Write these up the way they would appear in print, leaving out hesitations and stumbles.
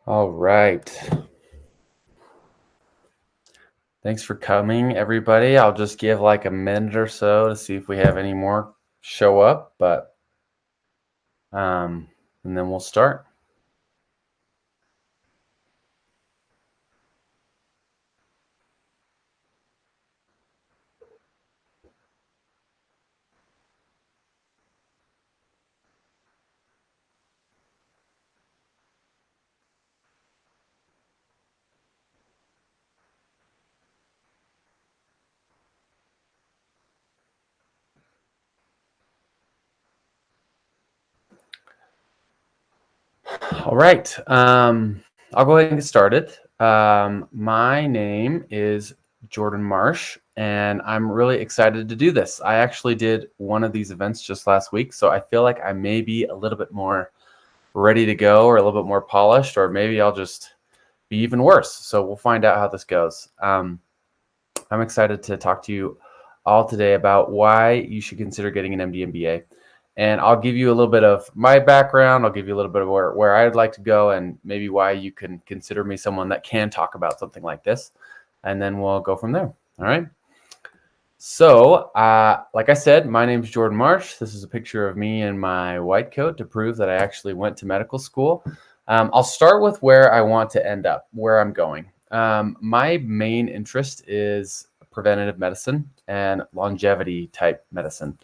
All right. Thanks for coming, everybody. I'll just give like a minute or so to see if we have any more show up, but um, and then we'll start. All right. I'll go ahead and get started. My name is Jordan Marsh, and I'm really excited to do this. I actually did one of these events just last week, so I feel like I may be a little bit more ready to go or a little bit more polished, or maybe I'll just be even worse. So we'll find out how this goes. I'm excited to talk to you all today about why you should consider getting an MD MBA. And I'll give you a little bit of my background. I'll give you a little bit of where I'd like to go and maybe why you can consider me someone that can talk about something like this. And then we'll go from there. All right. So, like I said, my name is Jordan Marsh. This is a picture of me in my white coat to prove that I actually went to medical school. I'll start with where I want to end up, where I'm going. My main interest is preventative medicine and longevity type medicine,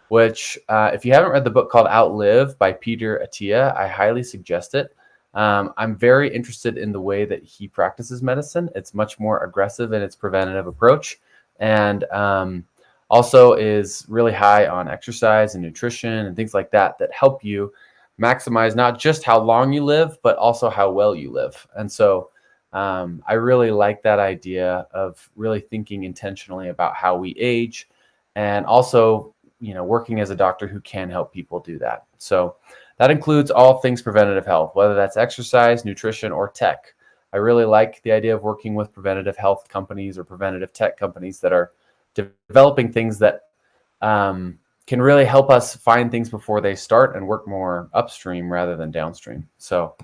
which, if you haven't read the book called Outlive by Peter Attia, I highly suggest it. I'm very interested in the way that he practices medicine. It's much more aggressive in its preventative approach, and also is really high on exercise and nutrition and things like that that help you maximize not just how long you live, but also how well you live. And so I really like that idea of really thinking intentionally about how we age, and also, working as a doctor who can help people do that. So that includes all things preventative health, whether that's exercise, nutrition, or tech. I really like the idea of working with preventative health companies or preventative tech companies that are developing things that can really help us find things before they start and work more upstream rather than downstream. So,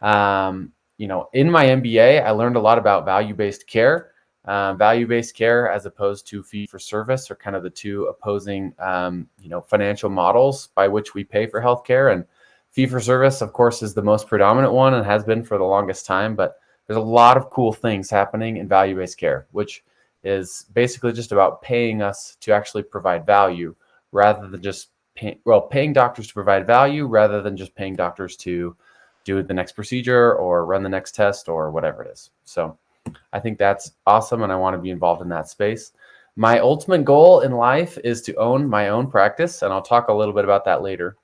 in my MBA, I learned a lot about value-based care. Value-based care, as opposed to fee-for-service, are kind of the two opposing, financial models by which we pay for healthcare. And fee-for-service, of course, is the most predominant one and has been for the longest time. But there's a lot of cool things happening in value-based care, which is basically just about paying us to actually provide value rather than just paying doctors to provide value rather than just paying doctors to do the next procedure or run the next test or whatever it is. So I think that's awesome, and I want to be involved in that space. My ultimate goal in life is to own my own practice, and I'll talk a little bit about that later,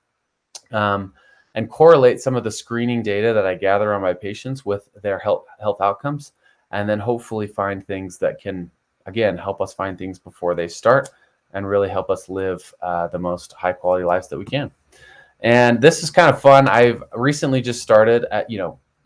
and correlate some of the screening data that I gather on my patients with their health outcomes, and then hopefully find things that can, again, help us find things before they start and really help us live the most high quality lives that we can. And this is kind of fun. I've recently just started at,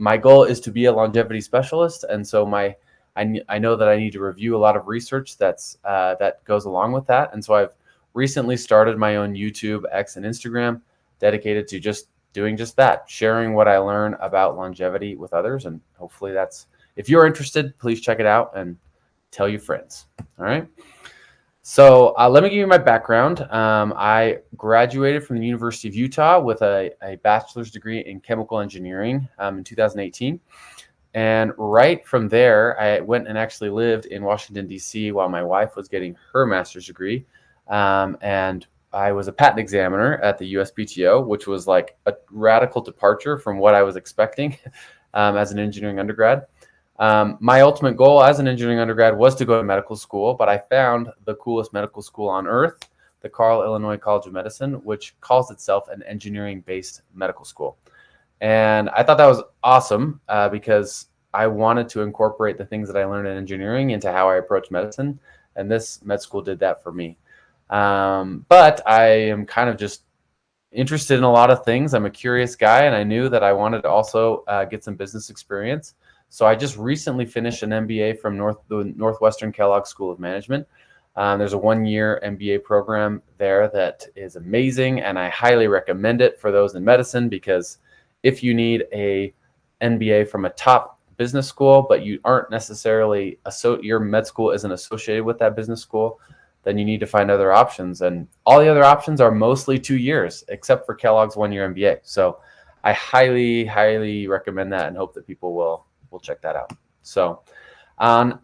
my goal is to be a longevity specialist. And so I know that I need to review a lot of research that goes along with that. And so I've recently started my own YouTube, X, and Instagram dedicated to just doing just that, sharing what I learn about longevity with others. And hopefully if you're interested, please check it out and tell your friends. All right. So let me give you my background. I graduated from the University of Utah with a bachelor's degree in chemical engineering in 2018. And right from there, I went and actually lived in Washington, D.C. while my wife was getting her master's degree. And I was a patent examiner at the USPTO, which was like a radical departure from what I was expecting as an engineering undergrad. My ultimate goal as an engineering undergrad was to go to medical school, but I found the coolest medical school on earth, the Carle, Illinois College of Medicine, which calls itself an engineering-based medical school. And I thought that was awesome because I wanted to incorporate the things that I learned in engineering into how I approach medicine, and this med school did that for me. But I am kind of just interested in a lot of things. I'm a curious guy, and I knew that I wanted to also get some business experience. So I just recently finished an MBA from the Northwestern Kellogg School of Management. There's a 1-year MBA program there that is amazing, and I highly recommend it for those in medicine, because if you need a MBA from a top business school, but you aren't necessarily, your med school isn't associated with that business school, then you need to find other options. And all the other options are mostly 2 years, except for Kellogg's 1-year MBA. So I highly, highly recommend that and hope that people will check that out. So at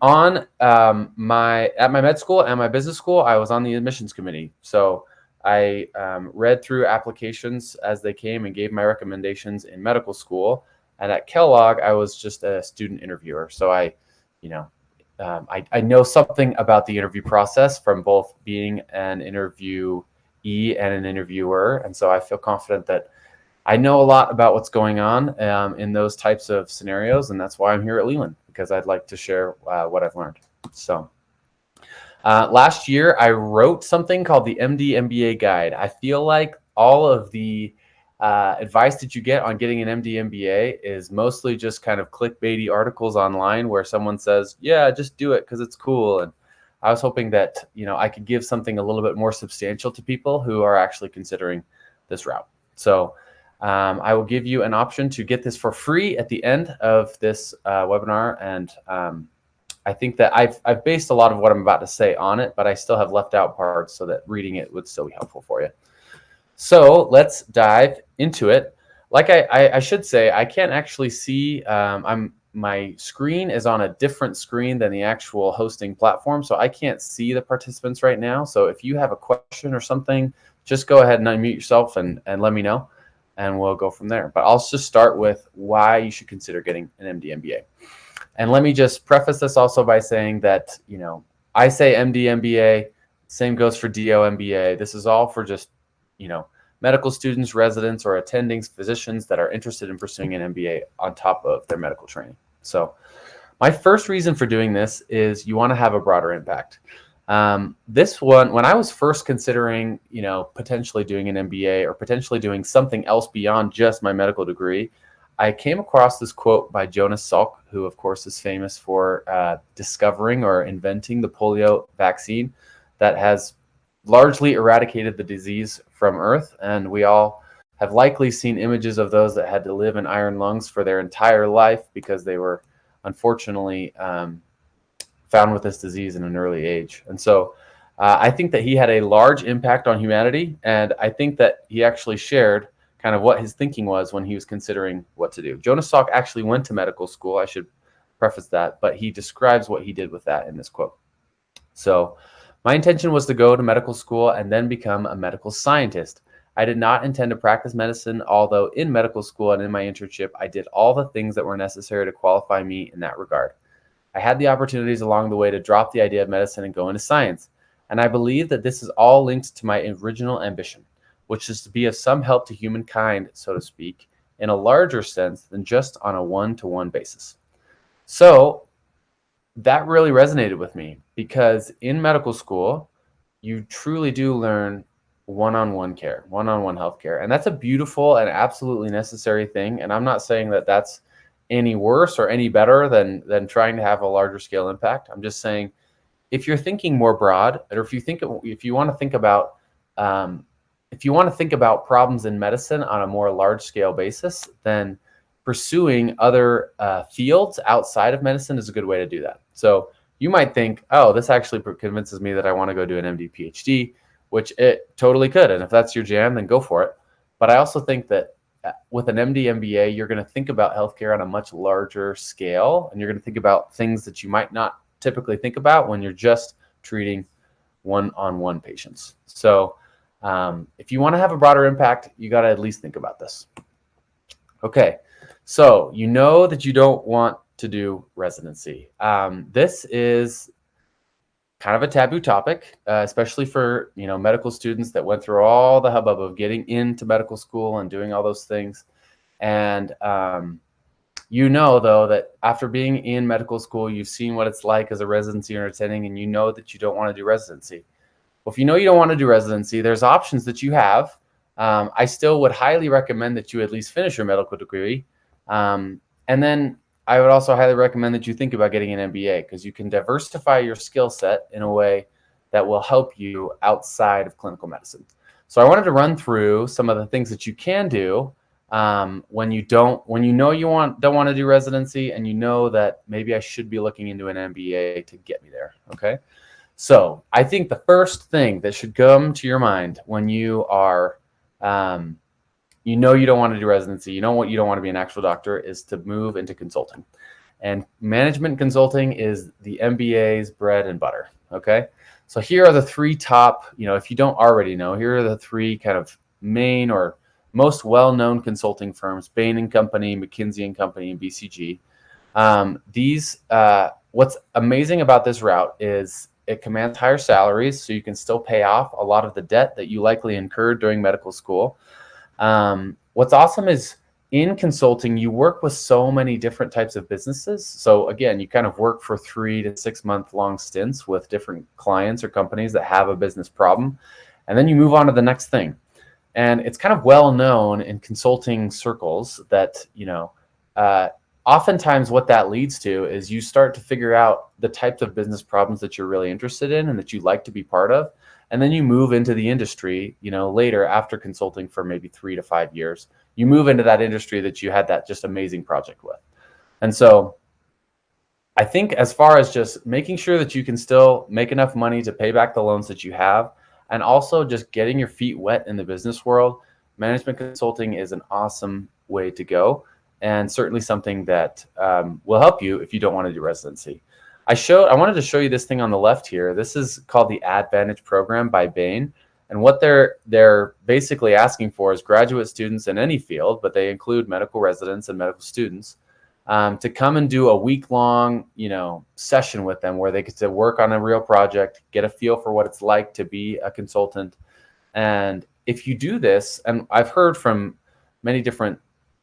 my med school and my business school, I was on the admissions committee. So I read through applications as they came and gave my recommendations in medical school. And at Kellogg, I was just a student interviewer. So I know something about the interview process from both being an interviewee and an interviewer. And so I feel confident that I know a lot about what's going on in those types of scenarios. And that's why I'm here at Leland, because I'd like to share what I've learned. So last year, I wrote something called the MD MBA guide. I feel like all of the advice that you get on getting an MD MBA is mostly just kind of clickbaity articles online where someone says, yeah, just do it because it's cool. And I was hoping that, I could give something a little bit more substantial to people who are actually considering this route. So I will give you an option to get this for free at the end of this webinar. And I think that I've based a lot of what I'm about to say on it, but I still have left out parts so that reading it would still be helpful for you. So let's dive into it. Like I should say, I can't actually see, my screen is on a different screen than the actual hosting platform, so I can't see the participants right now. So if you have a question or something, just go ahead and unmute yourself and let me know, and we'll go from there. But I'll just start with why you should consider getting an MD MBA. And let me just preface this also by saying that, I say MD MBA, same goes for DO MBA. This is all for just, medical students, residents, or attending physicians that are interested in pursuing an MBA on top of their medical training. So my first reason for doing this is you want to have a broader impact. This one, when I was first considering, potentially doing an MBA or potentially doing something else beyond just my medical degree, I came across this quote by Jonas Salk, who of course is famous for discovering or inventing the polio vaccine that has largely eradicated the disease from Earth. And we all have likely seen images of those that had to live in iron lungs for their entire life because they were unfortunately found with this disease in an early age. And so I think that he had a large impact on humanity. And I think that he actually shared kind of what his thinking was when he was considering what to do. Jonas Salk actually went to medical school. I should preface that, but he describes what he did with that in this quote. So my intention was to go to medical school and then become a medical scientist. I did not intend to practice medicine, although in medical school and in my internship, I did all the things that were necessary to qualify me in that regard. I had the opportunities along the way to drop the idea of medicine and go into science. And I believe that this is all linked to my original ambition, which is to be of some help to humankind, so to speak, in a larger sense than just on a one-to-one basis. So that really resonated with me because in medical school, you truly do learn one-on-one care, one-on-one healthcare. And that's a beautiful and absolutely necessary thing. And I'm not saying that that's any worse or any better than trying to have a larger scale impact. I'm just saying, if you're thinking more broad, or if you want to think about problems in medicine on a more large scale basis, then pursuing other fields outside of medicine is a good way to do that. So you might think, oh, this actually convinces me that I want to go do an MD PhD, which it totally could. And if that's your jam, then go for it. But I also think that with an MD MBA, you're going to think about healthcare on a much larger scale. And you're going to think about things that you might not typically think about when you're just treating one-on-one patients. So if you want to have a broader impact, you got to at least think about this. Okay, so you know that you don't want to do residency. This is kind of a taboo topic, especially for medical students that went through all the hubbub of getting into medical school and doing all those things. And though, that after being in medical school, you've seen what it's like as a residency or attending, and you know that you don't want to do residency. Well, if you know you don't want to do residency, there's options that you have. I still would highly recommend that you at least finish your medical degree. And then I would also highly recommend that you think about getting an MBA, because you can diversify your skill set in a way that will help you outside of clinical medicine. So I wanted to run through some of the things that you can do when you know you don't want to do residency, and you know that maybe I should be looking into an MBA to get me there. Okay. So I think the first thing that should come to your mind when you are, you don't want to do residency, you don't want to be an actual doctor, is to move into consulting. And management consulting is the MBA's bread and butter. Okay. So here are the three top, if you don't already know, here are the three kind of main or most well-known consulting firms: Bain and Company, McKinsey and Company, and BCG. What's amazing about this route is it commands higher salaries, so you can still pay off a lot of the debt that you likely incurred during medical school. What's awesome is in consulting, you work with so many different types of businesses. So again, you kind of work for 3 to 6 month long stints with different clients or companies that have a business problem, and then you move on to the next thing. And it's kind of well known in consulting circles that, oftentimes what that leads to is you start to figure out the types of business problems that you're really interested in and that you'd like to be part of. And then you move into the industry, later after consulting for maybe 3 to 5 years, you move into that industry that you had that just amazing project with. And so I think as far as just making sure that you can still make enough money to pay back the loans that you have, and also just getting your feet wet in the business world, management consulting is an awesome way to go, and certainly something that will help you if you don't want to do residency. I wanted to show you this thing on the left here. This is called the Advantage program by Bain. And what they're basically asking for is graduate students in any field, but they include medical residents and medical students, to come and do a week-long, session with them where they get to work on a real project, get a feel for what it's like to be a consultant. And if you do this, and I've heard from many different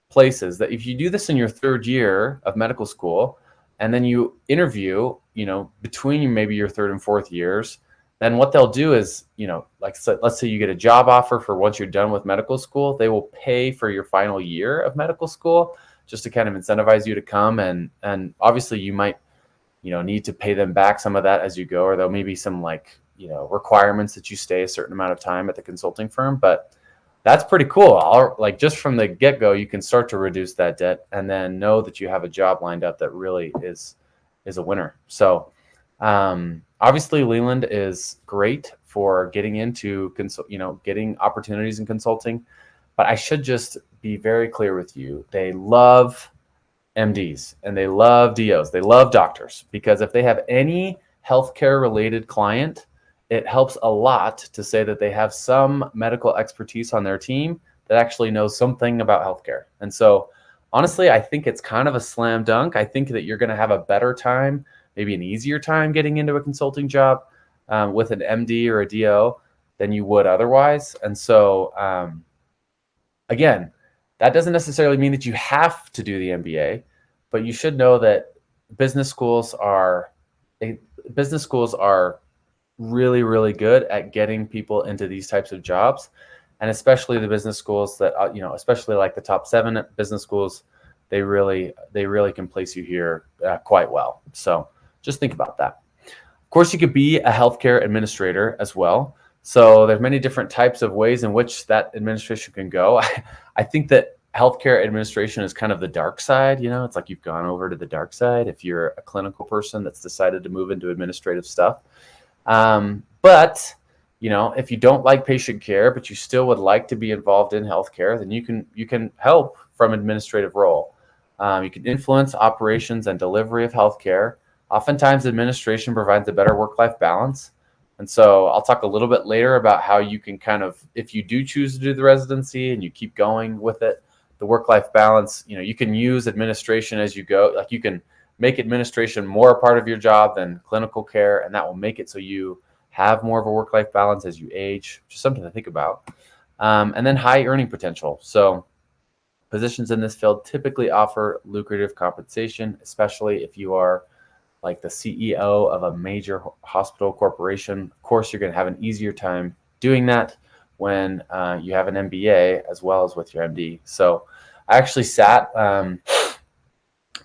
places that if you do this in your third year of medical school, and then you interview, between maybe your third and fourth years, then what they'll do is, let's say you get a job offer for once you're done with medical school, they will pay for your final year of medical school just to kind of incentivize you to come. And obviously you might, need to pay them back some of that as you go, or there'll maybe some requirements that you stay a certain amount of time at the consulting firm. But that's pretty cool. Just from the get-go, you can start to reduce that debt and then know that you have a job lined up that really is a winner. So obviously Leland is great for getting into getting opportunities in consulting, but I should just be very clear with you. They love MDs and they love DOs. They love doctors, because if they have any healthcare related client, it helps a lot to say that they have some medical expertise on their team that actually knows something about healthcare. And so honestly, I think it's kind of a slam dunk. I think that you're going to have a better time, maybe an easier time getting into a consulting job with an MD or a DO than you would otherwise. And so again, that doesn't necessarily mean that you have to do the MBA, but you should know that business schools are really, really good at getting people into these types of jobs. And especially the business schools that, especially like the top 7 business schools, they really can place you here quite well. So just think about that. Of course, you could be a healthcare administrator as well. So there's many different types of ways in which that administration can go. I think that healthcare administration is kind of the dark side. It's like you've gone over to the dark side if you're a clinical person that's decided to move into administrative stuff. But if you don't like patient care, but you still would like to be involved in healthcare, then you can help from administrative role. You can influence operations and delivery of healthcare. Oftentimes, administration provides a better work-life balance. And so I'll talk a little bit later about how you can kind of, if you do choose to do the residency and you keep going with it, the work-life balance, you can use administration as you go. Like you can make administration more a part of your job than clinical care, and that will make it so you have more of a work-life balance as you age, which is something to think about. And then high earning potential. So positions in this field typically offer lucrative compensation, especially if you are like the CEO of a major hospital corporation. Of course, you're going to have an easier time doing that when you have an MBA as well as with your MD. So I actually sat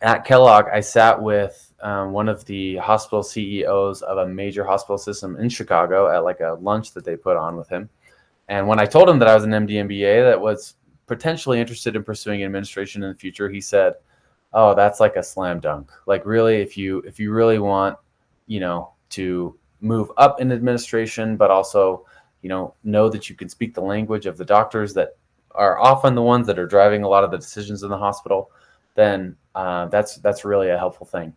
at Kellogg. I sat with one of the hospital CEOs of a major hospital system in Chicago at like a lunch that they put on with him. And when I told him that I was an MD MBA, that was potentially interested in pursuing administration in the future, he said, "Oh, that's like a slam dunk. Like really, if you really want, to move up in administration, but also, know that you can speak the language of the doctors that are often the ones that are driving a lot of the decisions in the hospital, then that's really a helpful thing."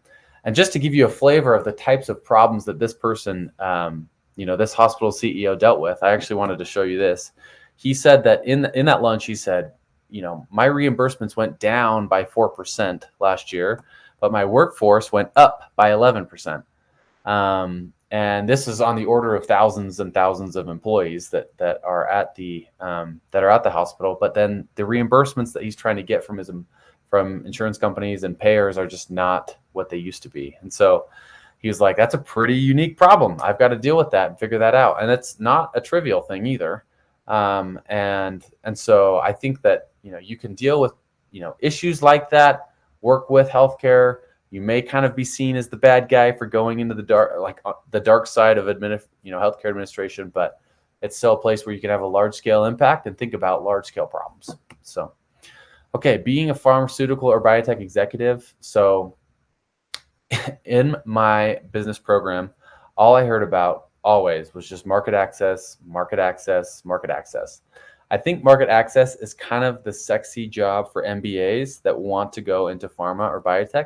And just to give you a flavor of the types of problems that this person, this hospital CEO dealt with, I actually wanted to show you this. He said that in that lunch, he said, my reimbursements went down by 4% last year, but my workforce went up by 11%. And this is on the order of thousands and thousands of employees that are at the hospital. But then the reimbursements that he's trying to get from insurance companies and payers are just not what they used to be. And so he was like, that's a pretty unique problem. I've got to deal with that and figure that out. And it's not a trivial thing either. And so I think that, you can deal with, issues like that, work with healthcare. You may kind of be seen as the bad guy for going into the dark side of healthcare administration, but it's still a place where you can have a large scale impact and think about large scale problems. So, okay, being a pharmaceutical or biotech executive. So in my business program, all I heard about always was just market access, market access, market access. I think market access is kind of the sexy job for MBAs that want to go into pharma or biotech.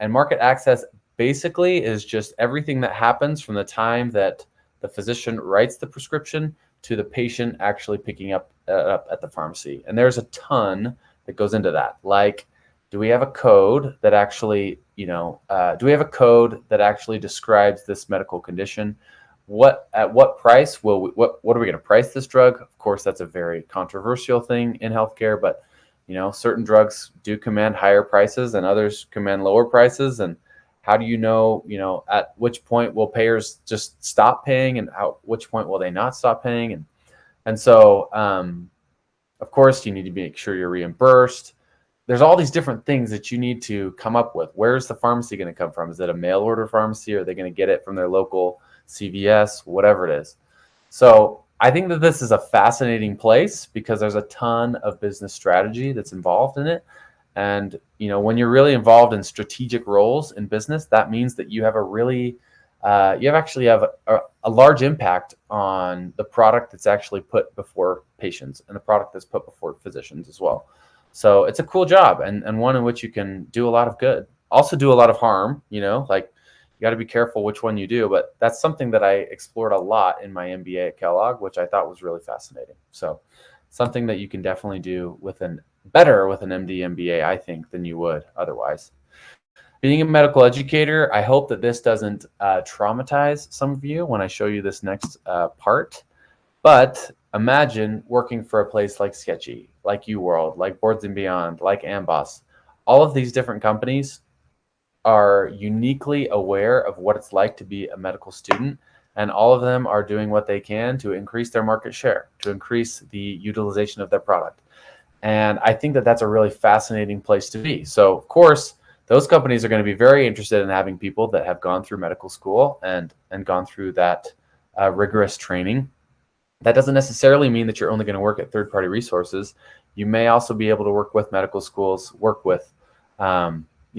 And market access basically is just everything that happens from the time that the physician writes the prescription to the patient actually picking up at the pharmacy. And there's a ton that goes into that. Like, do we have a code that actually, describes this medical condition? At what price what are we going to price this drug? Of course, that's a very controversial thing in healthcare, but certain drugs do command higher prices and others command lower prices. And how do at which point will payers just stop paying and at which point will they not stop paying? And so, of course, you need to make sure you're reimbursed. There's all these different things that you need to come up with. Where's the pharmacy going to come from? Is it a mail order pharmacy? Are they going to get it from their local CVS, whatever it is? So I think that this is a fascinating place because there's a ton of business strategy that's involved in it. And, when you're really involved in strategic roles in business, that means that you have a large impact on the product that's actually put before patients and the product that's put before physicians as well. So it's a cool job and one in which you can do a lot of good, also do a lot of harm, like you got to be careful which one you do. But that's something that I explored a lot in my MBA at Kellogg, which I thought was really fascinating. So something that you can definitely do better with an MD MBA, I think, than you would otherwise. Being a medical educator, I hope that this doesn't traumatize some of you when I show you this next part. But imagine working for a place like Sketchy, like UWorld, like Boards and Beyond, like Amboss. All of these different companies are uniquely aware of what it's like to be a medical student, and all of them are doing what they can to increase their market share, to increase the utilization of their product. And I think that that's a really fascinating place to be. So, of course, those companies are going to be very interested in having people that have gone through medical school and gone through that rigorous training. That doesn't necessarily mean that you're only going to work at third-party resources. You may also be able to work with medical schools, work with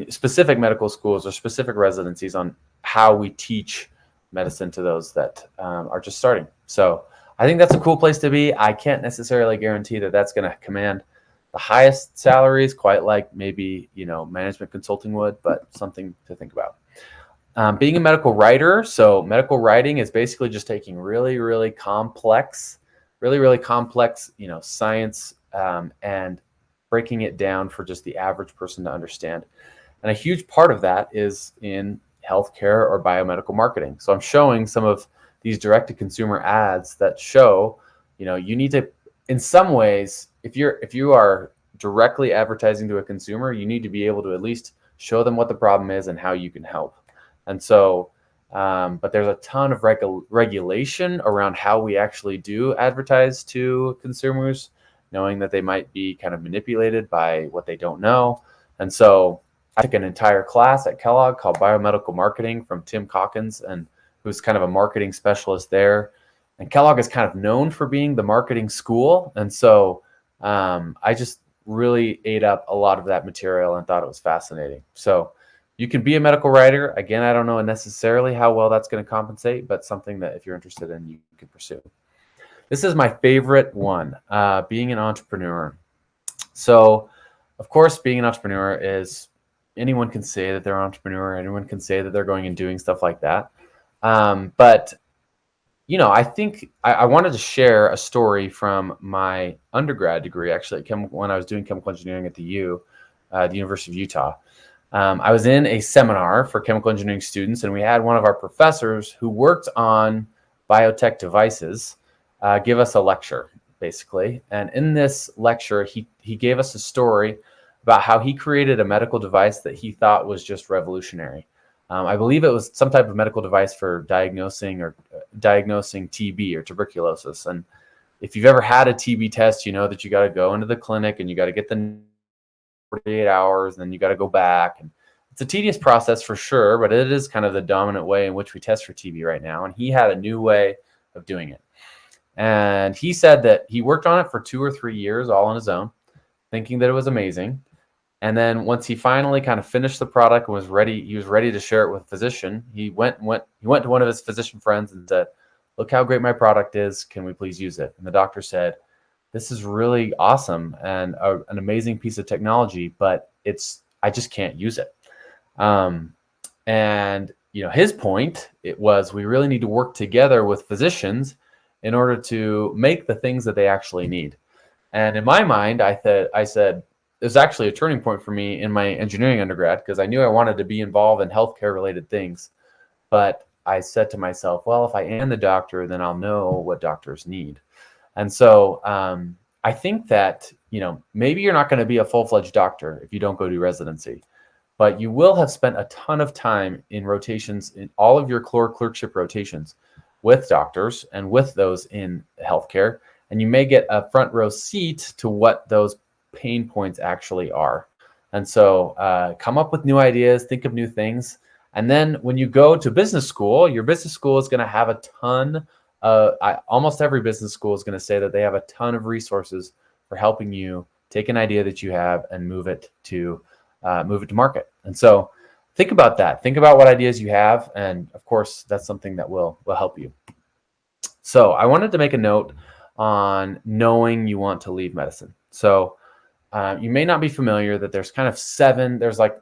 specific medical schools or specific residencies on how we teach medicine to those that are just starting. So I think that's a cool place to be. I can't necessarily guarantee that that's going to command the highest salaries, quite like maybe management consulting would, but something to think about. Being a medical writer, so medical writing is basically just taking really, really complex, science and breaking it down for just the average person to understand. And a huge part of that is in healthcare or biomedical marketing. So I'm showing some of these direct-to-consumer ads that show, you need to, in some ways, if you are directly advertising to a consumer, you need to be able to at least show them what the problem is and how you can help. And so, but there's a ton of regulation around how we actually do advertise to consumers, knowing that they might be kind of manipulated by what they don't know. And so I took an entire class at Kellogg called Biomedical Marketing from Tim Calkins, and who's kind of a marketing specialist there. And Kellogg is kind of known for being the marketing school. And so I just really ate up a lot of that material and thought it was fascinating. So you can be a medical writer. Again, I don't know necessarily how well that's going to compensate, but something that if you're interested in, you can pursue. This is my favorite one, being an entrepreneur. So, of course, being an entrepreneur is anyone can say that they're an entrepreneur. Anyone can say that they're going and doing stuff like that. But I think I wanted to share a story from my undergrad degree, actually, when I was doing chemical engineering at the University of Utah. I was in a seminar for chemical engineering students, and we had one of our professors who worked on biotech devices give us a lecture, basically. And in this lecture, he gave us a story about how he created a medical device that he thought was just revolutionary. I believe it was some type of medical device for diagnosing TB or tuberculosis. And if you've ever had a TB test, you know that you got to go into the clinic and you got to get the 48 hours, and then you got to go back. And it's a tedious process for sure, but it is kind of the dominant way in which we test for TB right now. And he had a new way of doing it. And he said that he worked on it for 2 or 3 years all on his own, thinking that it was amazing. And then once he finally kind of finished the product and he was ready to share it with a physician. He went to one of his physician friends and said, "Look how great my product is. Can we please use it?" And the doctor said, "This is really awesome and an amazing piece of technology, but I just can't use it." And his point, it was, we really need to work together with physicians in order to make the things that they actually need. And in my mind, I said, it was actually a turning point for me in my engineering undergrad, because I knew I wanted to be involved in healthcare related things. But I said to myself, well, if I am the doctor, then I'll know what doctors need. And so I think that, maybe you're not going to be a full-fledged doctor if you don't go do residency, but you will have spent a ton of time in rotations, in all of your clerkship rotations with doctors and with those in healthcare. And you may get a front row seat to what those pain points actually are. And so come up with new ideas, think of new things. And then when you go to business school, your business school is going to have a ton almost every business school is going to say that they have a ton of resources for helping you take an idea that you have and move it to market. And so think about that. Think about what ideas you have. And of course, that's something that will help you. So I wanted to make a note on knowing you want to leave medicine. So you may not be familiar that there's kind of there's like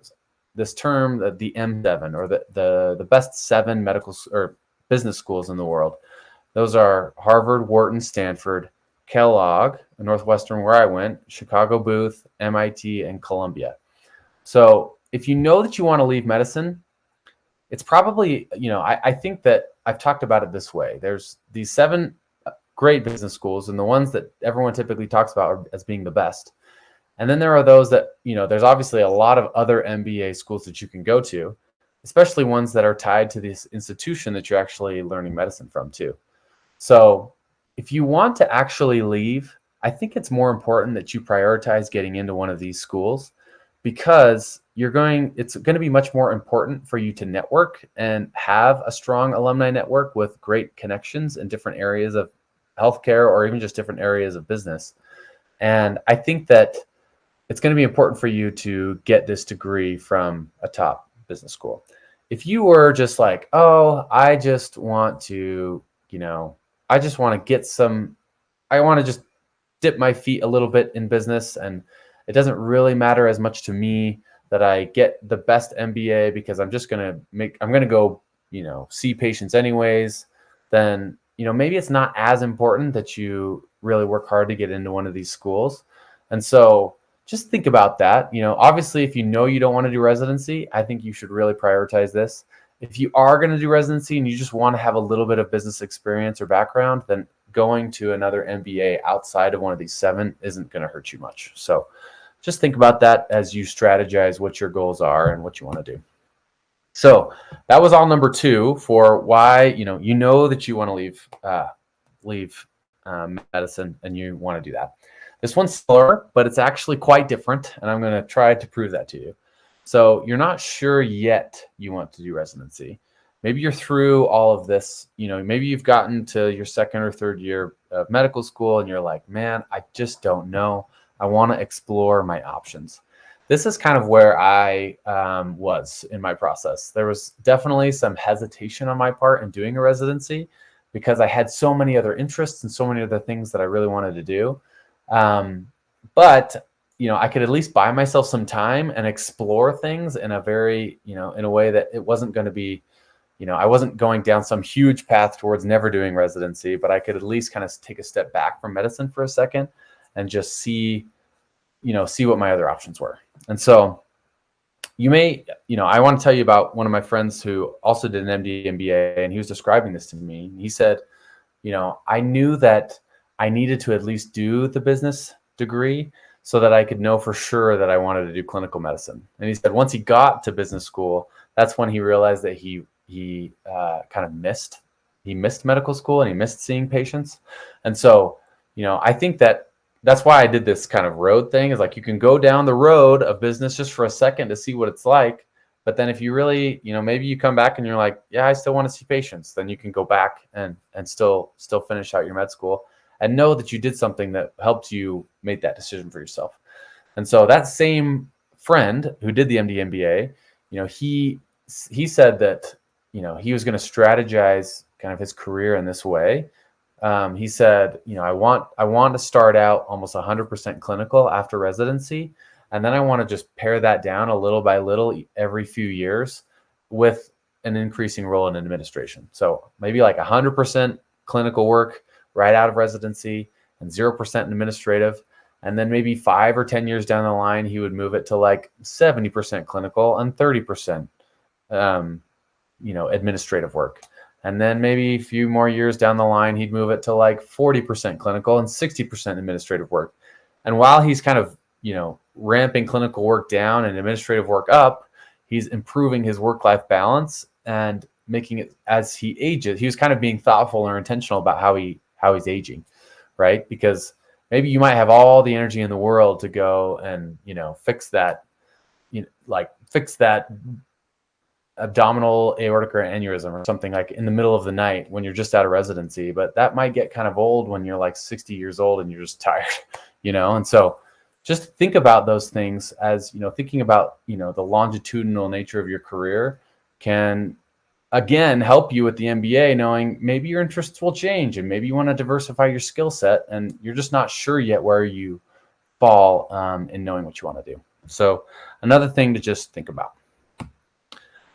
this term, the M7, or the best 7 medical or business schools in the world. Those are Harvard, Wharton, Stanford, Kellogg, Northwestern, where I went, Chicago Booth, MIT, and Columbia. So if you know that you want to leave medicine, it's probably, I think that I've talked about it this way. There's these 7 great business schools, and the ones that everyone typically talks about as being the best. And then there are those that, there's obviously a lot of other MBA schools that you can go to, especially ones that are tied to this institution that you're actually learning medicine from too. So if you want to actually leave, I think it's more important that you prioritize getting into one of these schools, because it's going to be much more important for you to network and have a strong alumni network with great connections in different areas of healthcare or even just different areas of business. And I think that it's going to be important for you to get this degree from a top business school. If you were just like, oh, I just want to just dip my feet a little bit in business, and it doesn't really matter as much to me that I get the best MBA because I'm going to go, see patients anyways, then, maybe it's not as important that you really work hard to get into one of these schools. And so just think about that. Obviously, if you don't want to do residency, I think you should really prioritize this. If you are going to do residency and you just want to have a little bit of business experience or background, then going to another MBA outside of one of these 7 isn't going to hurt you much. So just think about that as you strategize what your goals are and what you want to do. So that was all number 2 for why, that you want to leave medicine and you want to do that. This one's similar, but it's actually quite different, and I'm going to try to prove that to you. So you're not sure yet you want to do residency. Maybe you're through all of this, maybe you've gotten to your 2nd or 3rd year of medical school and you're like, man, I just don't know. I want to explore my options. This is kind of where I was in my process. There was definitely some hesitation on my part in doing a residency because I had so many other interests and so many other things that I really wanted to do. But I could at least buy myself some time and explore things in a very, in a way that it wasn't going to be, I wasn't going down some huge path towards never doing residency, but I could at least kind of take a step back from medicine for a second and just see what my other options were. And so I want to tell you about one of my friends who also did an MD MBA, and he was describing this to me. He said, I knew that I needed to at least do the business degree so that I could know for sure that I wanted to do clinical medicine. And he said once he got to business school, that's when he realized that he kind of missed medical school and he missed seeing patients. And so, I think that's why I did this kind of road thing, is like you can go down the road of business just for a second to see what it's like. But then if you really, maybe you come back and you're like, yeah, I still want to see patients, then you can go back and still finish out your med school and know that you did something that helped you make that decision for yourself. And so that same friend who did the MD MBA, he said that, he was going to strategize kind of his career in this way. He said, I want to start out almost 100% clinical after residency. And then I want to just pare that down a little by little every few years with an increasing role in administration. So maybe like 100% clinical work right out of residency and 0% administrative. And then maybe 5 or 10 years down the line, he would move it to like 70% clinical and 30%, administrative work. And then maybe a few more years down the line, he'd move it to like 40% clinical and 60% administrative work. And while he's kind of, ramping clinical work down and administrative work up, he's improving his work-life balance and making it, as he ages, he was kind of being thoughtful or intentional about how he's aging, right? Because maybe you might have all the energy in the world to go and, fix that abdominal aortic aneurysm or something like in the middle of the night when you're just out of residency, but that might get kind of old when you're like 60 years old and you're just tired, and so just think about those things as, thinking about, the longitudinal nature of your career can again help you with the MBA, knowing maybe your interests will change and maybe you want to diversify your skill set and you're just not sure yet where you fall in knowing what you want to do. So another thing to just think about.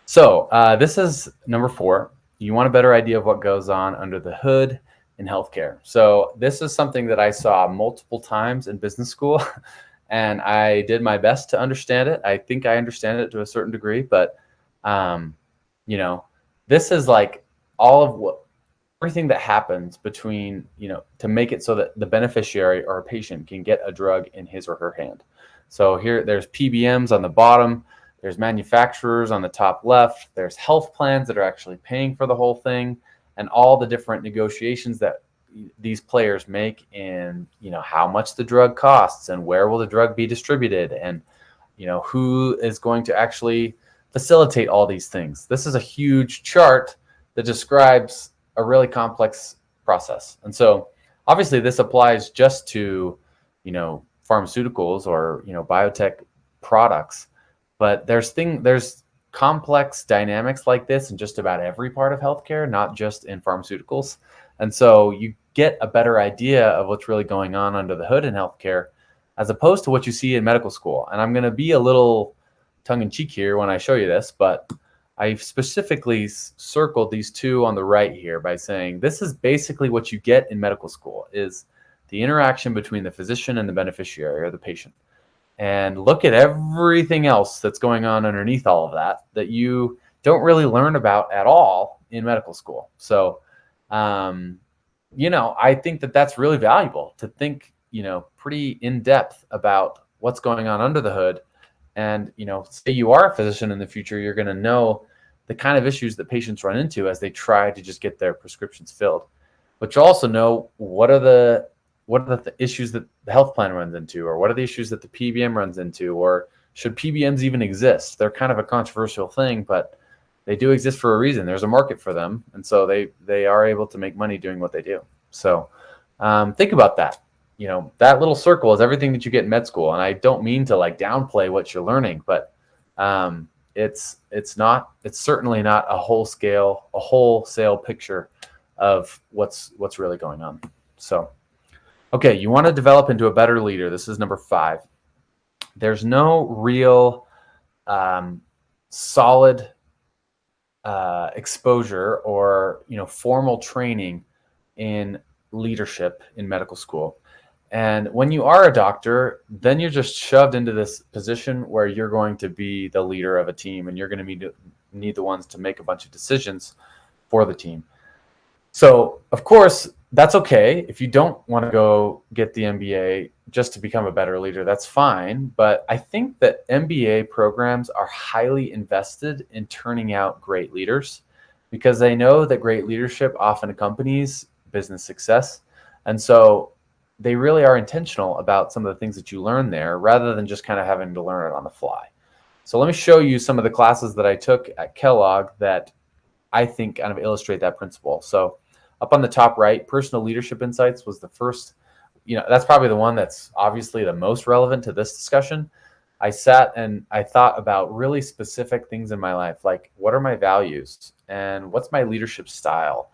So this is number 4. You want a better idea of what goes on under the hood in healthcare. So this is something that I saw multiple times in business school, and I did my best to understand it. I think I understand it to a certain degree, but this is like everything that happens between, to make it so that the beneficiary or a patient can get a drug in his or her hand. So here there's PBMs on the bottom. There's manufacturers on the top left. There's health plans that are actually paying for the whole thing, and all the different negotiations that these players make in, how much the drug costs and where will the drug be distributed and, who is going to actually facilitate all these things. This is a huge chart that describes a really complex process. And so obviously this applies just to, pharmaceuticals or, biotech products. But there's complex dynamics like this in just about every part of healthcare, not just in pharmaceuticals. And so you get a better idea of what's really going on under the hood in healthcare, as opposed to what you see in medical school. And I'm going to be a little tongue-in-cheek here when I show you this, but I specifically circled these 2 on the right here by saying this is basically what you get in medical school, is the interaction between the physician and the beneficiary or the patient. And look at everything else that's going on underneath all of that you don't really learn about at all in medical school. So, I think that that's really valuable to think, pretty in depth about what's going on under the hood. And, say you are a physician in the future, you're going to know the kind of issues that patients run into as they try to just get their prescriptions filled. But you also know what are the issues that the health plan runs into, or what are the issues that the PBM runs into, or should PBMs even exist? They're kind of a controversial thing, but they do exist for a reason. There's a market for them, and so they are able to make money doing what they do. So Think about that. That little circle is everything that you get in med school. And I don't mean to like downplay what you're learning, but it's certainly not a wholesale picture of what's really going on. So, okay, you want to develop into a better leader. This is number 5. There's no real solid exposure or formal training in leadership in medical school. And when you are a doctor, then you're just shoved into this position where you're going to be the leader of a team, and you're going to need the ones to make a bunch of decisions for the team. So, of course, that's okay. If you don't want to go get the MBA just to become a better leader, that's fine. But I think that MBA programs are highly invested in turning out great leaders, because they know that great leadership often accompanies business success. And so they really are intentional about some of the things that you learn there, rather than just kind of having to learn it on the fly. So let me show you some of the classes that I took at Kellogg that I think kind of illustrate that principle. So up on the top right, personal leadership insights was the first, that's probably the one that's obviously the most relevant to this discussion. I sat and I thought about really specific things in my life, like what are my values and what's my leadership style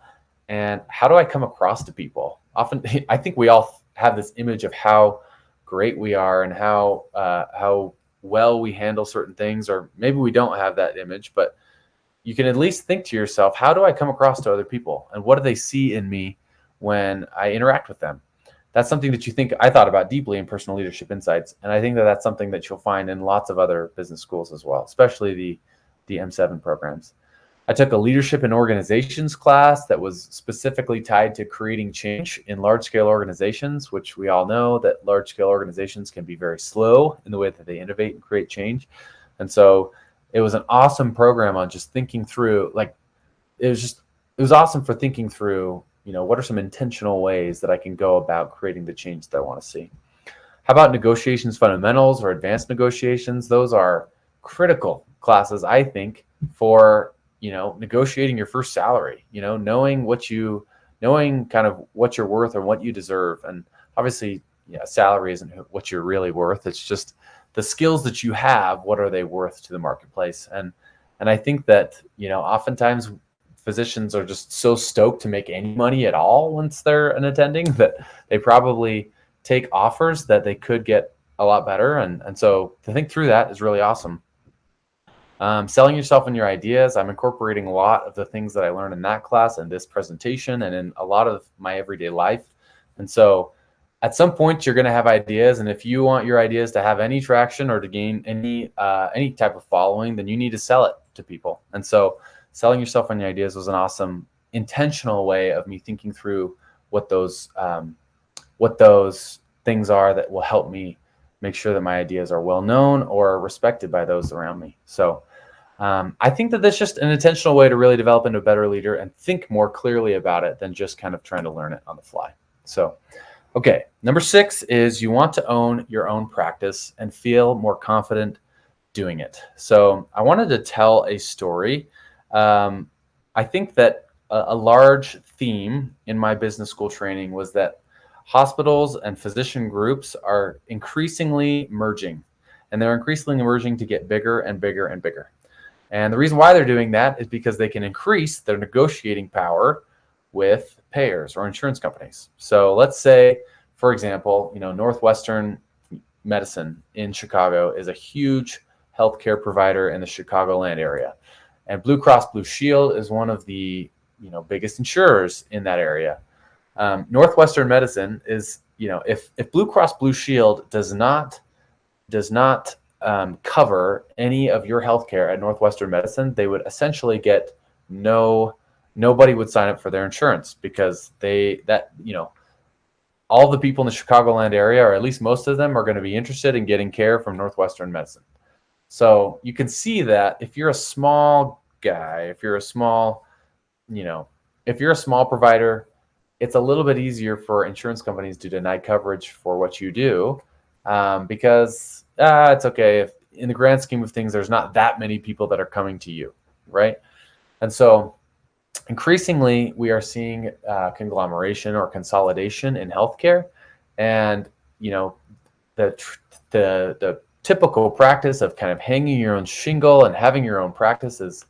and how do I come across to people? Often, I think we all have this image of how great we are and how well we handle certain things, or maybe we don't have that image, but you can at least think to yourself, how do I come across to other people? And what do they see in me when I interact with them? That's something that I thought about deeply in personal leadership insights. And I think that that's something that you'll find in lots of other business schools as well, especially the M7 programs. I took a leadership in organizations class that was specifically tied to creating change in large-scale organizations, which we all know that large-scale organizations can be very slow in the way that they innovate and create change. And so it was an awesome program on just thinking through, it was awesome for thinking through, what are some intentional ways that I can go about creating the change that I want to see. How about negotiations fundamentals or advanced negotiations? Those are critical classes, I think, for, negotiating your first salary, knowing kind of what you're worth or what you deserve. And obviously, salary isn't what you're really worth. It's just the skills that you have, what are they worth to the marketplace? And I think that, oftentimes physicians are just so stoked to make any money at all once they're an attending that they probably take offers that they could get a lot better. And so to think through that is really awesome. Selling yourself and your ideas. I'm incorporating a lot of the things that I learned in that class and this presentation and in a lot of my everyday life. And so at some point you're going to have ideas, and if you want your ideas to have any traction or to gain any type of following, then you need to sell it to people. And so selling yourself on your ideas was an awesome intentional way of me thinking through what those things are that will help me make sure that my ideas are well known or respected by those around me. So I think that that's just an intentional way to really develop into a better leader and think more clearly about it than just kind of trying to learn it on the fly. So okay, number 6 is you want to own your own practice and feel more confident doing it. So I wanted to tell a story. I think that a large theme in my business school training was that hospitals and physician groups are increasingly merging, and they're increasingly merging to get bigger and bigger and bigger. And the reason why they're doing that is because they can increase their negotiating power with payers or insurance companies. So let's say, for example, Northwestern Medicine in Chicago is a huge healthcare provider in the Chicagoland area. And Blue Cross Blue Shield is one of the biggest insurers in that area. Northwestern Medicine is, if Blue Cross Blue Shield does not cover any of your healthcare at Northwestern Medicine, they would essentially get nobody would sign up for their insurance, because all the people in the Chicagoland area, or at least most of them, are going to be interested in getting care from Northwestern Medicine. So you can see that if you're a small guy, if you're a small provider, it's a little bit easier for insurance companies to deny coverage for what you do, because it's okay if in the grand scheme of things, there's not that many people that are coming to you, right? And so increasingly we are seeing conglomeration or consolidation in healthcare, and you know the the typical practice of kind of hanging your own shingle and having your own practice is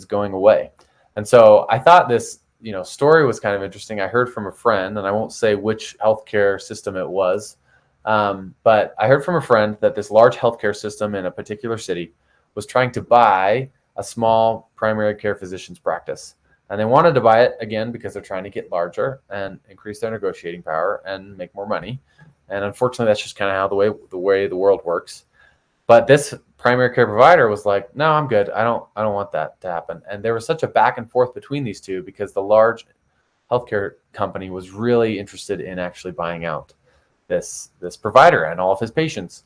going away. And so I thought this story was kind of interesting. I heard from a friend, and I won't say which healthcare system it was, but I heard from a friend that this large healthcare system in a particular city was trying to buy a small primary care physician's practice. And they wanted to buy it again because they're trying to get larger and increase their negotiating power and make more money. And unfortunately, that's just kind of how the way the world works. But this primary care provider was like, "No, I'm good. I don't want that to happen." And there was such a back and forth between these two because the large healthcare company was really interested in actually buying out this provider and all of his patients.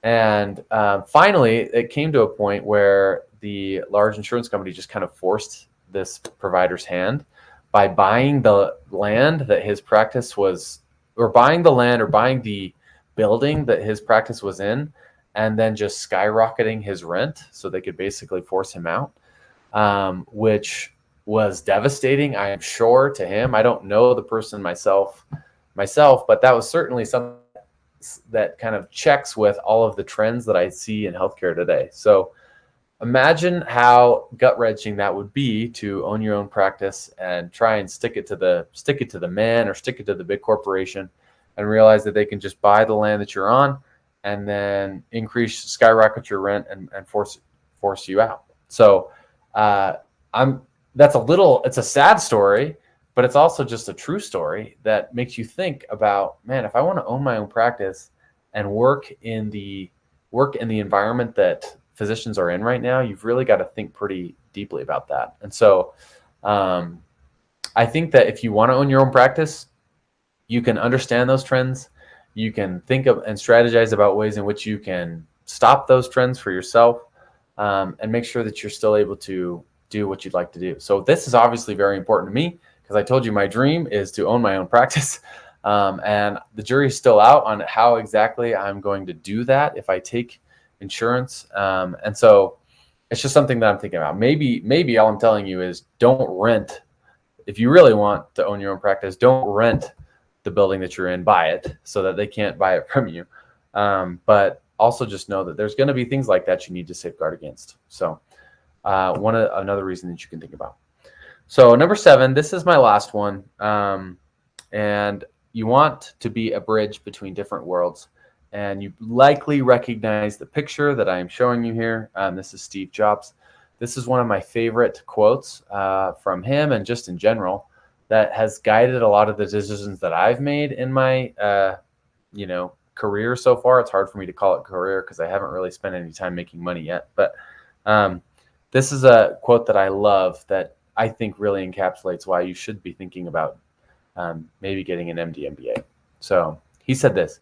And finally, it came to a point where the large insurance company just kind of forced this provider's hand by buying the land that his practice was, or buying the land or buying the building that his practice was in, and then just skyrocketing his rent so they could basically force him out, which was devastating, I am sure, to him. I don't know the person myself, but that was certainly something that kind of checks with all of the trends that I see in healthcare today. So imagine how gut-wrenching that would be to own your own practice and try and stick it to the man or stick it to the big corporation, and realize that they can just buy the land that you're on and then skyrocket your rent and force you out. So I'm it's a sad story, but it's also just a true story that makes you think about, man, if I want to own my own practice and work in the environment that physicians are in right now, you've really got to think pretty deeply about that. And so I think that if you want to own your own practice, you can understand those trends. You can think of and strategize about ways in which you can stop those trends for yourself, and make sure that you're still able to do what you'd like to do. So this is obviously very important to me because I told you my dream is to own my own practice. And the jury's still out on how exactly I'm going to do that if I take insurance. And so it's just something that I'm thinking about. Maybe all I'm telling you is don't rent. If you really want to own your own practice, don't rent the building that you're in, buy it so that they can't buy it from you. But also just know that there's going to be things like that you need to safeguard against. So another reason that you can think about. So number 7, this is my last one. And you want to be a bridge between different worlds. And you likely recognize the picture that I am showing you here. This is Steve Jobs. This is one of my favorite quotes from him and just in general that has guided a lot of the decisions that I've made in my career so far. It's hard for me to call it career because I haven't really spent any time making money yet. But this is a quote that I love that I think really encapsulates why you should be thinking about maybe getting an MD MBA. So he said this: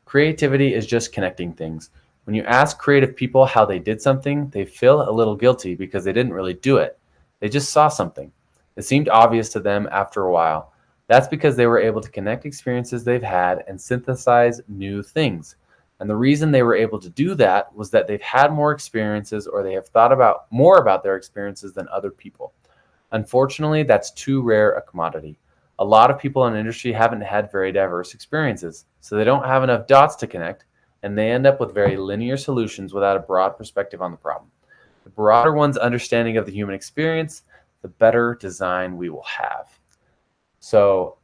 creativity is just connecting things. When you ask creative people how they did something, they feel a little guilty because they didn't really do it. They just saw something. It seemed obvious to them after a while. That's because they were able to connect experiences they've had and synthesize new things. And the reason they were able to do that was that they've had more experiences, or they have thought about more about their experiences than other people. Unfortunately, that's too rare a commodity. A lot of people in the industry haven't had very diverse experiences, so they don't have enough dots to connect, and they end up with very linear solutions without a broad perspective on the problem. The broader one's understanding of the human experience, the better design we will have. So,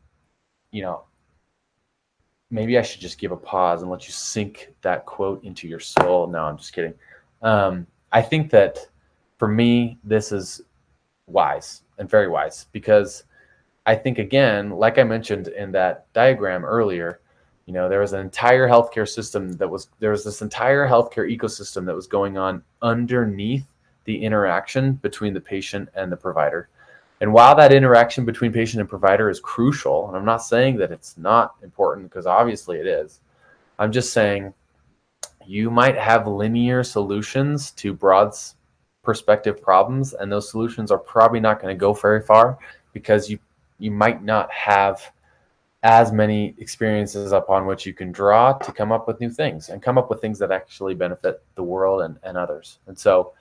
maybe I should just give a pause and let you sink that quote into your soul. No, I'm just kidding. I think that for me, this is wise and very wise, because I think, again, like I mentioned in that diagram earlier, there was an entire healthcare system there was this entire healthcare ecosystem that was going on underneath the interaction between the patient and the provider. And while that interaction between patient and provider is crucial, and I'm not saying that it's not important, because obviously it is, I'm just saying you might have linear solutions to broad perspective problems, and those solutions are probably not going to go very far because you might not have as many experiences upon which you can draw to come up with new things and come up with things that actually benefit the world and others. And so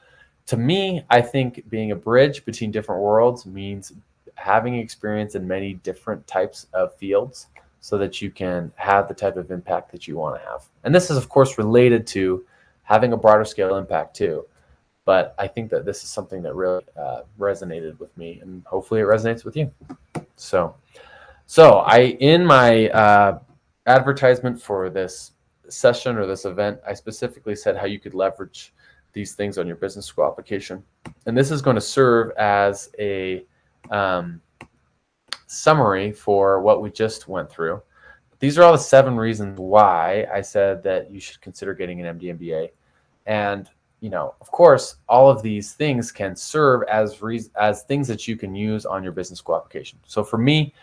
to me, I think being a bridge between different worlds means having experience in many different types of fields so that you can have the type of impact that you want to have. And this is, of course, related to having a broader scale impact too. But I think that this is something that really resonated with me, and hopefully it resonates with you. So in my advertisement for this session or this event, I specifically said how you could leverage these things on your business school application. And this is going to serve as a summary for what we just went through. These are all the 7 reasons why I said that you should consider getting an MD MBA. And of course, all of these things can serve as things that you can use on your business school application. So for me,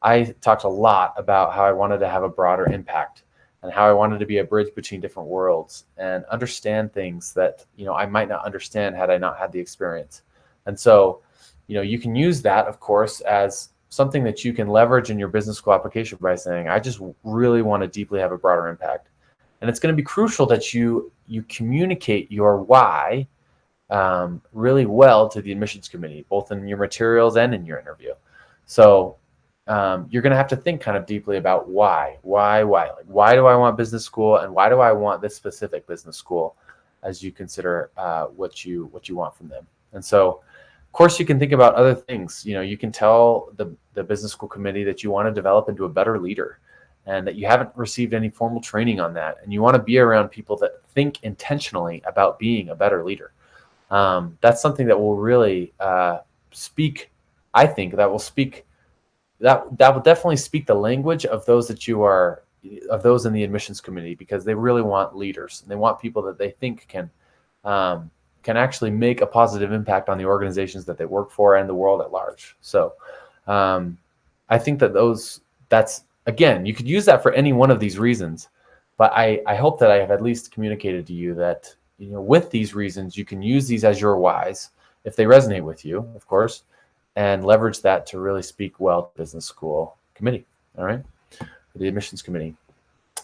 I talked a lot about how I wanted to have a broader impact and how I wanted to be a bridge between different worlds and understand things that, I might not understand had I not had the experience. And so, you can use that, of course, as something that you can leverage in your business school application by saying, I just really want to deeply have a broader impact. And it's going to be crucial that you communicate your why really well to the admissions committee, both in your materials and in your interview. So you're going to have to think kind of deeply about why. Like, why do I want business school, and why do I want this specific business school, as you consider what you want from them. And so, of course, you can think about other things. You can tell the business school committee that you want to develop into a better leader, and that you haven't received any formal training on that, and you want to be around people that think intentionally about being a better leader. That's something that will really speak. I think that will speak. That will definitely speak the language of those of those in the admissions committee, because they really want leaders, and they want people that they think can actually make a positive impact on the organizations that they work for and the world at large. So I think that's again, you could use that for any one of these reasons, but I hope that I have at least communicated to you that with these reasons you can use these as your whys if they resonate with you, of course, and leverage that to really speak well to the business school committee, all right, the admissions committee.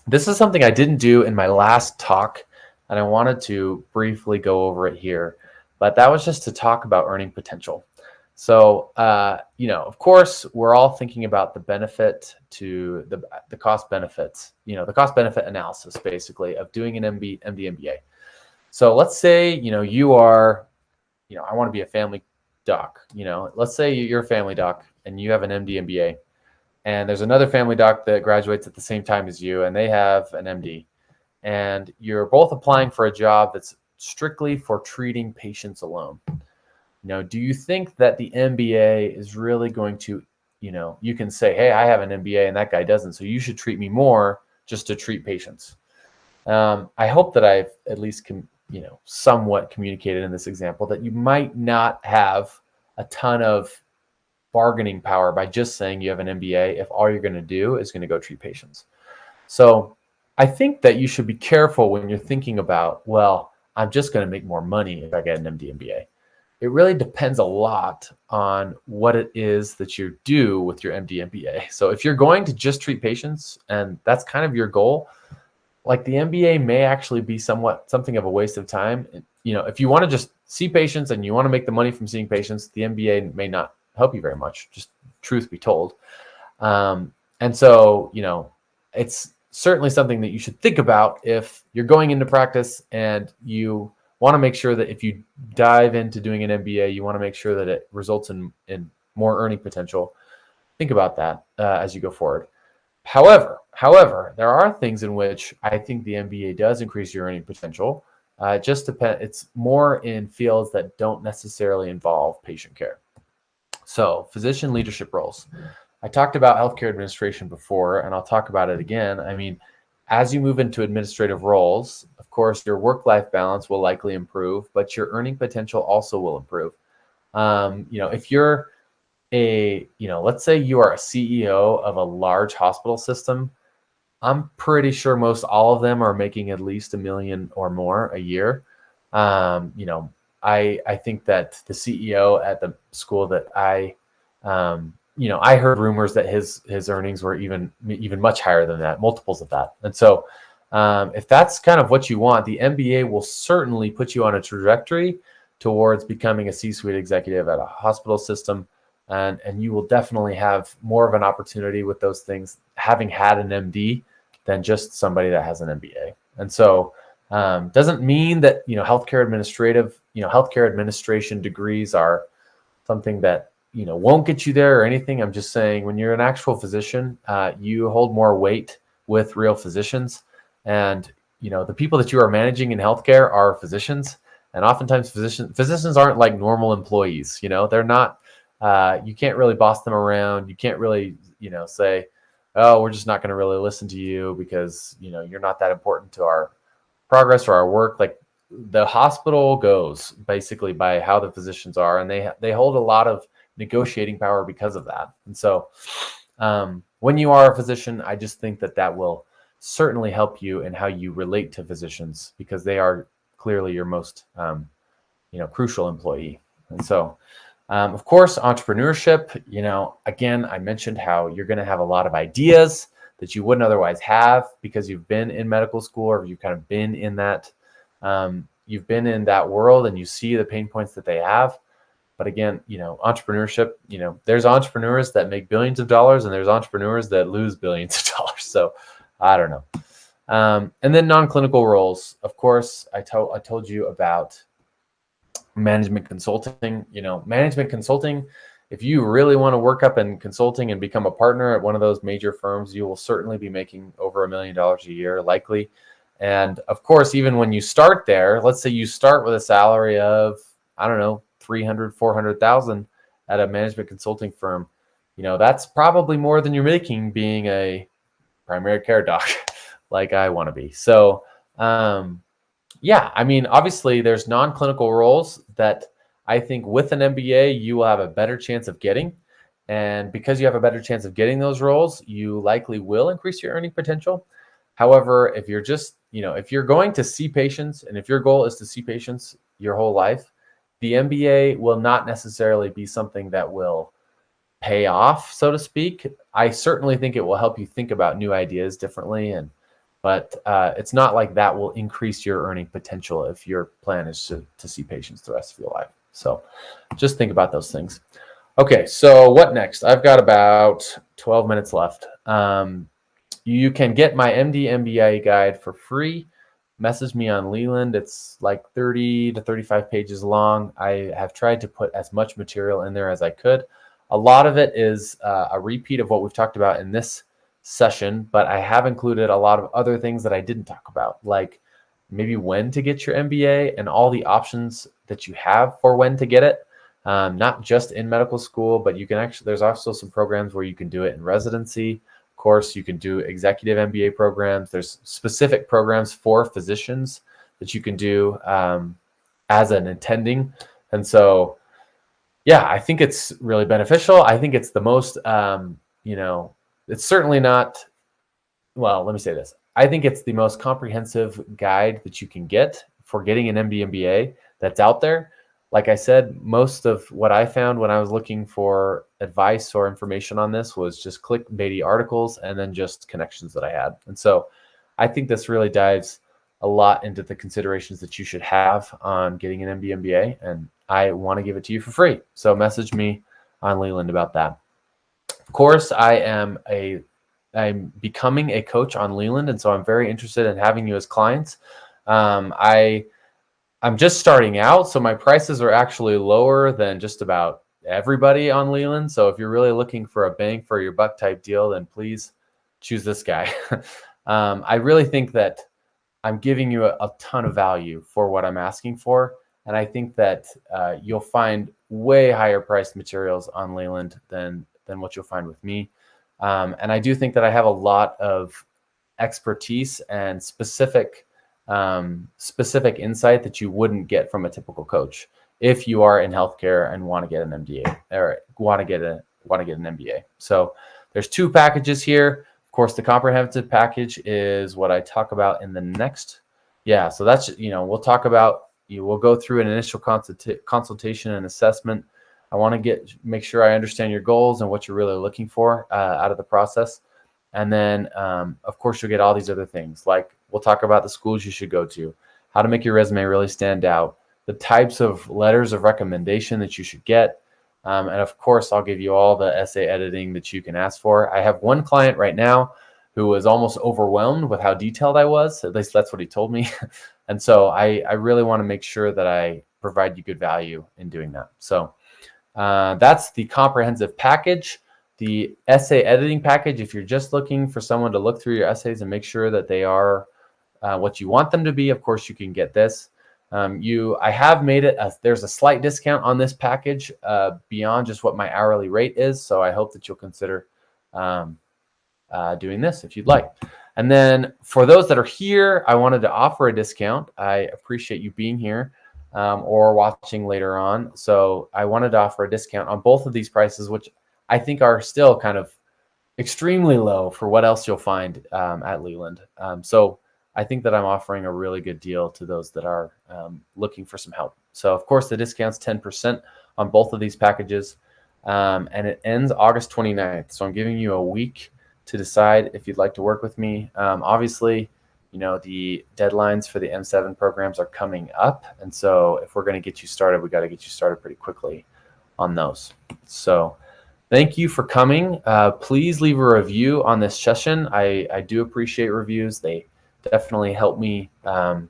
This is something I didn't do in my last talk, and I wanted to briefly go over it here, but that was just to talk about earning potential. So, of course, we're all thinking about the benefit to the cost benefits, the cost benefit analysis, basically, of doing an MD MBA. So let's say, you are, I want to be a family doc, let's say you're a family doc and you have an MD MBA, and there's another family doc that graduates at the same time as you, and they have an MD, and you're both applying for a job that's strictly for treating patients alone. Do you think that the MBA is really going to, you can say, hey, I have an MBA and that guy doesn't, so you should treat me more just to treat patients. I hope that I've at least, somewhat communicated in this example that you might not have a ton of bargaining power by just saying you have an MBA if all you're going to do is going to go treat patients. So I think that you should be careful when you're thinking about, well, I'm just going to make more money if I get an MD MBA. It really depends a lot on what it is that you do with your MD MBA. So if you're going to just treat patients and that's kind of your goal, like the MBA may actually be something of a waste of time. If you want to just see patients and you want to make the money from seeing patients, the MBA may not help you very much, just truth be told. And so, it's certainly something that you should think about if you're going into practice and you want to make sure that if you dive into doing an MBA, you want to make sure that it results in more earning potential. Think about that as you go forward. However, there are things in which I think the MBA does increase your earning potential. Just depend. It's more in fields that don't necessarily involve patient care. So, physician leadership roles. I talked about healthcare administration before, and I'll talk about it again. I mean, as you move into administrative roles, of course, your work-life balance will likely improve, but your earning potential also will improve. If you're let's say you are a CEO of a large hospital system, I'm pretty sure most all of them are making at least $1 million or more a year. I think that the CEO at the school that I heard rumors that his earnings were even much higher than that, multiples of that. And so if that's kind of what you want, the MBA will certainly put you on a trajectory towards becoming a C-suite executive at a hospital system. and you will definitely have more of an opportunity with those things having had an MD than just somebody that has an MBA. And so doesn't mean that healthcare administration degrees are something that won't get you there or anything. I'm just saying when you're an actual physician, you hold more weight with real physicians, and the people that you are managing in healthcare are physicians, and oftentimes physicians aren't like normal employees. They're not. You can't really boss them around. You can't really say, oh, we're just not going to really listen to you because you're not that important to our progress or our work. Like, the hospital goes basically by how the physicians are, and they hold a lot of negotiating power because of that. And so when you are a physician, I just think that will certainly help you in how you relate to physicians, because they are clearly your most crucial employee. And so of course, entrepreneurship, again, I mentioned how you're going to have a lot of ideas that you wouldn't otherwise have because you've been in medical school, or you've kind of been in that you've been in that world, and you see the pain points that they have. But again, entrepreneurship, there's entrepreneurs that make billions of dollars, and there's entrepreneurs that lose billions of dollars. So I don't know. And then non-clinical roles. Of course, I told you about management consulting. Management consulting, if you really want to work up in consulting and become a partner at one of those major firms, you will certainly be making over $1 million a year, likely. And of course, even when you start there, let's say you start with a salary of, I don't know, 300, 400,000 at a management consulting firm, that's probably more than you're making being a primary care doc like I want to be. So, yeah, I mean, obviously there's non-clinical roles that I think with an MBA, you will have a better chance of getting. And because you have a better chance of getting those roles, you likely will increase your earning potential. However, if you're just, if you're going to see patients, and if your goal is to see patients your whole life, the MBA will not necessarily be something that will pay off, so to speak. I certainly think it will help you think about new ideas differently, but it's not like that will increase your earning potential if your plan is to see patients the rest of your life. So just think about those things. Okay, so what next? I've got about 12 minutes left. You can get my MD MBA guide for free. Message me on Leland. It's like 30 to 35 pages long. I have tried to put as much material in there as I could. A lot of it is a repeat of what we've talked about in this session, but I have included a lot of other things that I didn't talk about, like maybe when to get your MBA and all the options that you have for when to get it. Not just in medical school, but you can actually, there's also some programs where you can do it in residency. Of course, you can do executive MBA programs. There's specific programs for physicians that you can do as an attending. And so, yeah, I think it's really beneficial. I think it's the most, it's certainly not, well, let me say this. I think it's the most comprehensive guide that you can get for getting an MD MBA that's out there. Like I said, most of what I found when I was looking for advice or information on this was just clickbaity articles and then just connections that I had. And so I think this really dives a lot into the considerations that you should have on getting an MD MBA, and I want to give it to you for free. So message me on Leland about that. Of course, I'm becoming a coach on Leland, and so I'm very interested in having you as clients. I'm just starting out, so my prices are actually lower than just about everybody on Leland. So if you're really looking for a bang for your buck type deal, then please choose this guy. I really think that I'm giving you a ton of value for what I'm asking for. And I think that you'll find way higher priced materials on Leland than what you'll find with me. And I do think that I have a lot of expertise and specific insight that you wouldn't get from a typical coach if you are in healthcare and want to get an MBA or want to get an MBA. So there's two packages here. Of course, the comprehensive package is what I talk about in the next. Yeah, so that's, we'll talk about, we'll go through an initial consultation and assessment. I want to make sure I understand your goals and what you're really looking for out of the process. And then, of course, you'll get all these other things, like we'll talk about the schools you should go to, how to make your resume really stand out, the types of letters of recommendation that you should get, And of course, I'll give you all the essay editing that you can ask for. I have one client right now who was almost overwhelmed with how detailed I was. At least that's what he told me. And so I really want to make sure that I provide you good value in doing that. So that's the comprehensive package. The essay editing package, if you're just looking for someone to look through your essays and make sure that they are what you want them to be, of course, you can get this. I have made it, there's a slight discount on this package beyond just what my hourly rate is. So I hope that you'll consider doing this if you'd like. And then for those that are here, I wanted to offer a discount. I appreciate you being here or watching later on. So I wanted to offer a discount on both of these prices, which I think are still kind of extremely low for what else you'll find at Leland. So I think that I'm offering a really good deal to those that are looking for some help. So of course the discount's 10% on both of these packages, and it ends August 29th. So I'm giving you a week to decide if you'd like to work with me. Obviously, the deadlines for the M7 programs are coming up. And so if we're going to get you started, we got to get you started pretty quickly on those. So thank you for coming. Please leave a review on this session. I do appreciate reviews. They definitely help me kind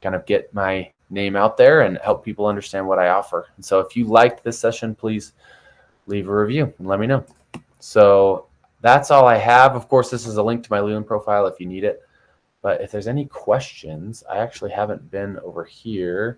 of get my name out there and help people understand what I offer. And so if you liked this session, please leave a review and let me know. So that's all I have. Of course, this is a link to my Leland profile if you need it. But if there's any questions, I actually haven't been over here.